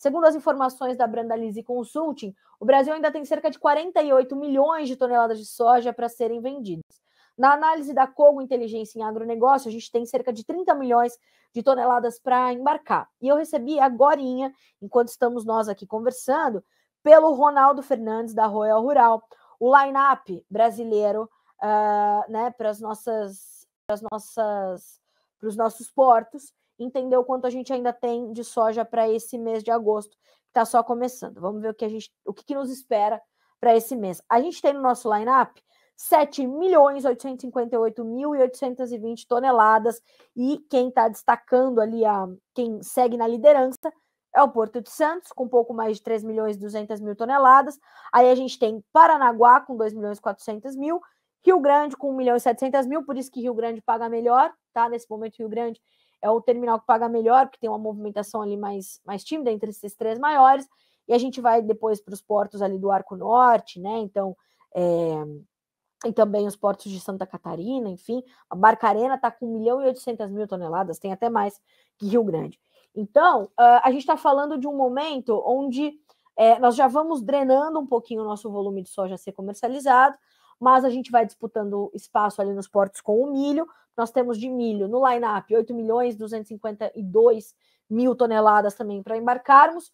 Segundo as informações da Brandalize Consulting, o Brasil ainda tem cerca de 48 milhões de toneladas de soja para serem vendidas. Na análise da Cogo Inteligência em Agronegócio, a gente tem cerca de 30 milhões de toneladas para embarcar. E eu recebi agorinha, enquanto estamos nós aqui conversando, pelo Ronaldo Fernandes, da Royal Rural, o line-up brasileiro né, para os nossos portos, entender o quanto a gente ainda tem de soja para esse mês de agosto, que está só começando. Vamos ver o que nos espera para esse mês. A gente tem no nosso line-up 7.858.820 toneladas, e quem está destacando ali, quem segue na liderança, é o Porto de Santos, com um pouco mais de 3.200.000 toneladas. Aí a gente tem Paranaguá, com 2.400.000, Rio Grande, com 1.700.000, por isso que Rio Grande paga melhor, tá? Nesse momento, Rio Grande é o terminal que paga melhor, porque tem uma movimentação ali mais tímida entre esses três maiores, e a gente vai depois para os portos ali do Arco Norte, né? Então, e também os portos de Santa Catarina, enfim, a Barcarena está com 1.800.000 toneladas, tem até mais que Rio Grande. Então, a gente está falando de um momento onde nós já vamos drenando um pouquinho o nosso volume de soja a ser comercializado, mas a gente vai disputando espaço ali nos portos com o milho. Nós temos de milho no line-up 8.252.000 toneladas também para embarcarmos,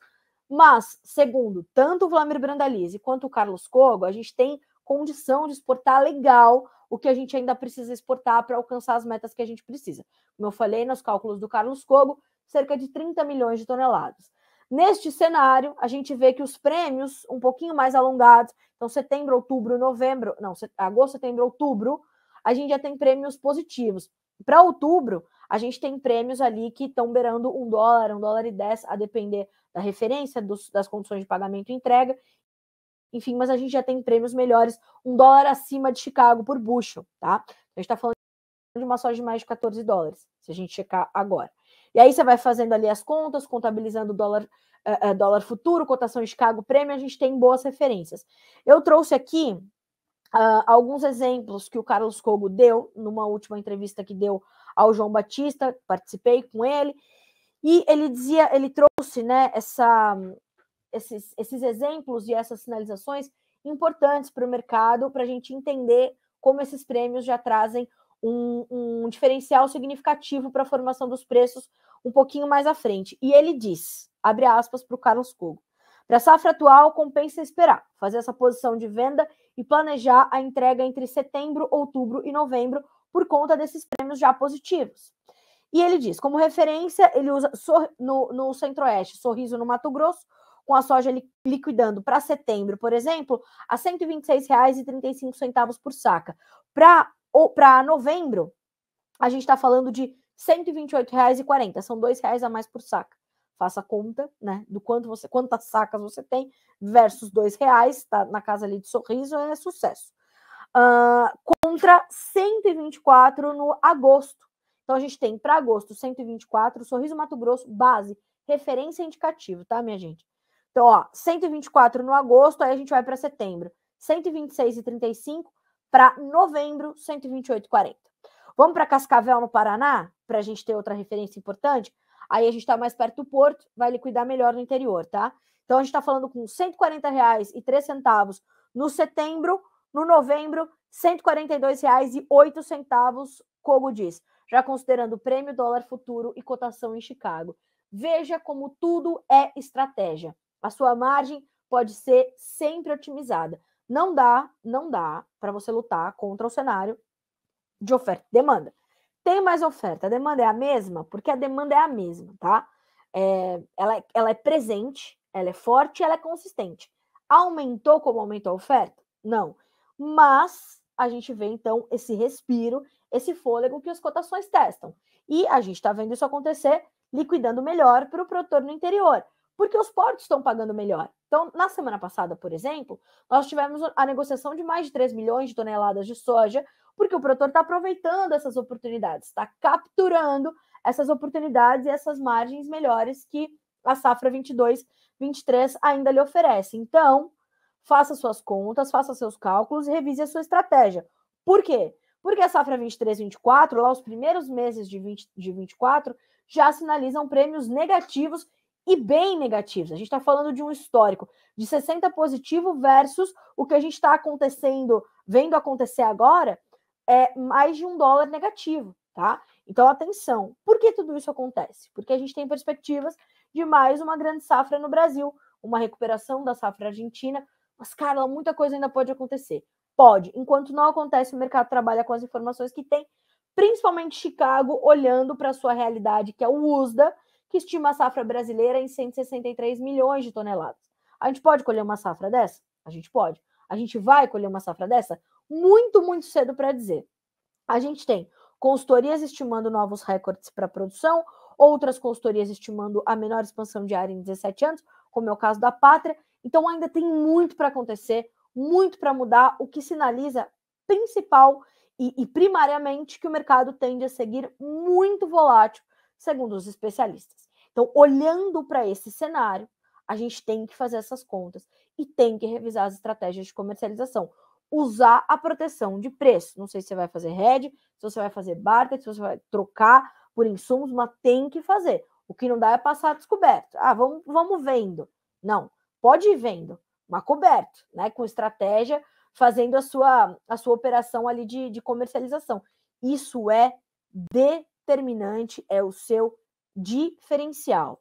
mas, segundo tanto o Wlamir Brandalize quanto o Carlos Cogo, a gente tem condição de exportar legal o que a gente ainda precisa exportar para alcançar as metas que a gente precisa. Como eu falei nos cálculos do Carlos Cogo, cerca de 30 milhões de toneladas. Neste cenário, a gente vê que os prêmios um pouquinho mais alongados, então setembro, outubro, novembro, não, agosto, setembro, outubro, a gente já tem prêmios positivos. Para outubro, a gente tem prêmios ali que estão beirando $1, $1,10, a depender da referência, das condições de pagamento e entrega. Enfim, mas a gente já tem prêmios melhores, $1 acima de Chicago por bushel, tá? A gente está falando de uma soja de mais de $14, se a gente checar agora. E aí você vai fazendo ali as contas, contabilizando dólar futuro, cotação em Chicago, prêmio, a gente tem boas referências. Eu trouxe aqui alguns exemplos que o Carlos Cogo deu numa última entrevista que deu ao João Batista, participei com ele, e ele trouxe, né, esses exemplos e essas sinalizações importantes para o mercado, para a gente entender como esses prêmios já trazem um diferencial significativo para a formação dos preços um pouquinho mais à frente. E ele diz, abre aspas para o Carlos Cogo, para a safra atual, compensa esperar, fazer essa posição de venda e planejar a entrega entre setembro, outubro e novembro por conta desses prêmios já positivos. E ele diz, como referência, ele usa no Centro-Oeste, Sorriso no Mato Grosso, com a soja liquidando para setembro, por exemplo, a R$ 126,35 por saca. Para novembro, a gente está falando de R$ 128,40, são R$ 2 a mais por saca. Faça a conta, né, do quantas sacas você tem versus R$ 2, tá na casa ali de Sorriso, é sucesso. Contra 124 no agosto. Então, a gente tem para agosto 124, Sorriso Mato Grosso, base, referência indicativo, tá, minha gente? Então, ó, 124 no agosto, aí a gente vai para setembro, 126,35, para novembro, 128,40. Vamos para Cascavel, no Paraná, para a gente ter outra referência importante? Aí a gente está mais perto do porto, vai liquidar melhor no interior, tá? Então, a gente está falando com R$ 140,03 no setembro, no novembro, R$ 142,08, Cogo diz, já considerando prêmio, dólar futuro e cotação em Chicago. Veja como tudo é estratégia. A sua margem pode ser sempre otimizada. Não dá para você lutar contra o cenário de oferta e demanda. Tem mais oferta, a demanda é a mesma? Porque a demanda é a mesma, tá? Ela é presente, ela é forte, ela é consistente. Aumentou como aumentou a oferta? Não. Mas a gente vê, então, esse respiro, esse fôlego que as cotações testam. E a gente está vendo isso acontecer, liquidando melhor para o produtor no interior, porque os portos estão pagando melhor. Então, na semana passada, por exemplo, nós tivemos a negociação de mais de 3 milhões de toneladas de soja, porque o produtor está aproveitando essas oportunidades, está capturando essas oportunidades e essas margens melhores que a safra 22-23 ainda lhe oferece. Então, faça suas contas, faça seus cálculos e revise a sua estratégia. Por quê? Porque a safra 23-24, lá os primeiros meses de 24, já sinalizam prêmios negativos e bem negativos. A gente está falando de um histórico de 60 positivo versus o que a gente está vendo acontecer agora, mais de $1 negativo, tá? Então, atenção. Por que tudo isso acontece? Porque a gente tem perspectivas de mais uma grande safra no Brasil, uma recuperação da safra argentina, mas, Carla, muita coisa ainda pode acontecer. Pode. Enquanto não acontece, o mercado trabalha com as informações que tem, principalmente Chicago, olhando para a sua realidade, que é o USDA, que estima a safra brasileira em 163 milhões de toneladas. A gente pode colher uma safra dessa? A gente pode. A gente vai colher uma safra dessa? Muito, muito cedo para dizer. A gente tem consultorias estimando novos recordes para a produção, outras consultorias estimando a menor expansão de área em 17 anos, como é o caso da Pátria. Então ainda tem muito para acontecer, muito para mudar, o que sinaliza principal e primariamente que o mercado tende a seguir muito volátil, segundo os especialistas. Então, olhando para esse cenário, a gente tem que fazer essas contas e tem que revisar as estratégias de comercialização. Usar a proteção de preço. Não sei se você vai fazer hedge, se você vai fazer barter, se você vai trocar por insumos, mas tem que fazer. O que não dá é passar descoberto. Vamos vendo. Não, pode ir vendo, mas coberto, né? Com estratégia, fazendo a sua operação ali de comercialização. Isso é determinante, é o seu diferencial.